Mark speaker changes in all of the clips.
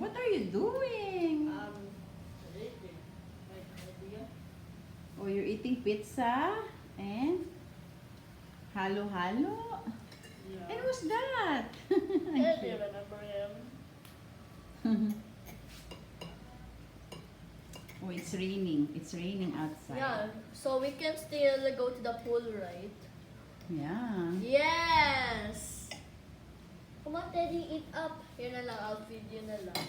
Speaker 1: What are you doing?
Speaker 2: Eating. Like idea.
Speaker 1: Oh, you're eating pizza and halo-halo?
Speaker 2: Yeah.
Speaker 1: And who's that?
Speaker 2: Teddy, remember him?
Speaker 1: Oh, it's raining. It's raining outside.
Speaker 2: Yeah, so we can still go to the pool, right?
Speaker 1: Yeah.
Speaker 2: Yes! Come on, Teddy, eat up. Yun na lang, I'll feed you na lang.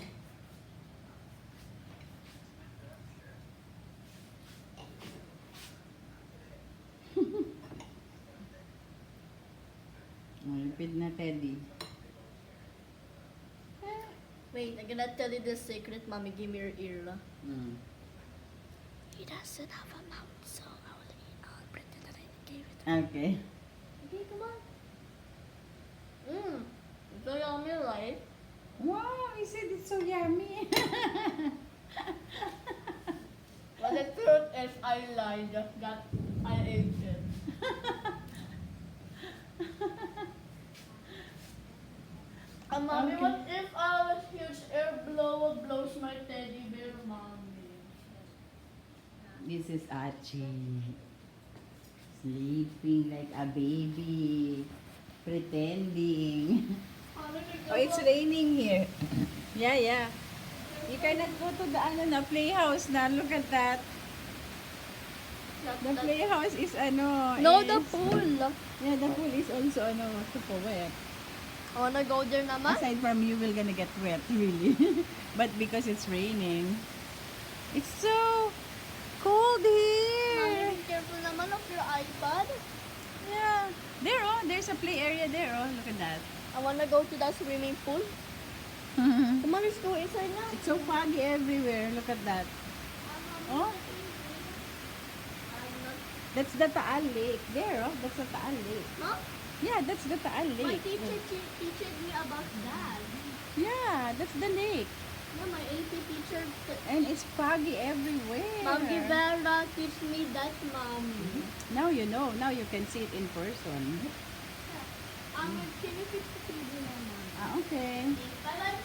Speaker 1: Oh, repeat na, Teddy.
Speaker 2: Wait, I'm gonna tell you the secret, Mommy. Give me your ear.
Speaker 1: Mm.
Speaker 2: He doesn't have a mouth, so I'll pretend that I gave it.
Speaker 1: Okay.
Speaker 2: Okay, come on. It's so yummy, right?
Speaker 1: Wow, he said it's so yummy.
Speaker 2: But the truth is, I lied that I ate it. Mommy,
Speaker 1: Okay.
Speaker 2: what if a huge air blower blows my teddy bear, Mommy?
Speaker 1: This is Achi. Sleeping like a baby. Pretending. Oh, it's raining here. Yeah. You cannot go to the playhouse na. Look at that. The playhouse is
Speaker 2: No,
Speaker 1: is,
Speaker 2: the pool.
Speaker 1: Yeah, the pool is also super wet.
Speaker 2: I wanna go there naman.
Speaker 1: Aside from you will gonna get wet, really. But because it's raining, it's so cold here.
Speaker 2: Mommy, be careful naman of your iPad.
Speaker 1: Yeah. There's a play area there, oh. Look at that.
Speaker 2: I wanna go to the swimming pool. Come on, let's go inside now.
Speaker 1: It's so foggy everywhere. Look at that. Oh, that's the Taal Lake. There, oh. That's the Taal Lake.
Speaker 2: Huh?
Speaker 1: Yeah, that's the Taal
Speaker 2: My
Speaker 1: Lake.
Speaker 2: teacher teaches me about that.
Speaker 1: Yeah, that's the lake.
Speaker 2: Yeah, my AP teacher.
Speaker 1: And it's foggy everywhere.
Speaker 2: Mommy Vera teach me that, Mommy.
Speaker 1: Now you know. Now you can see it in person.
Speaker 2: Can you fix the TV naman?
Speaker 1: Ah, okay.
Speaker 2: Bye-bye,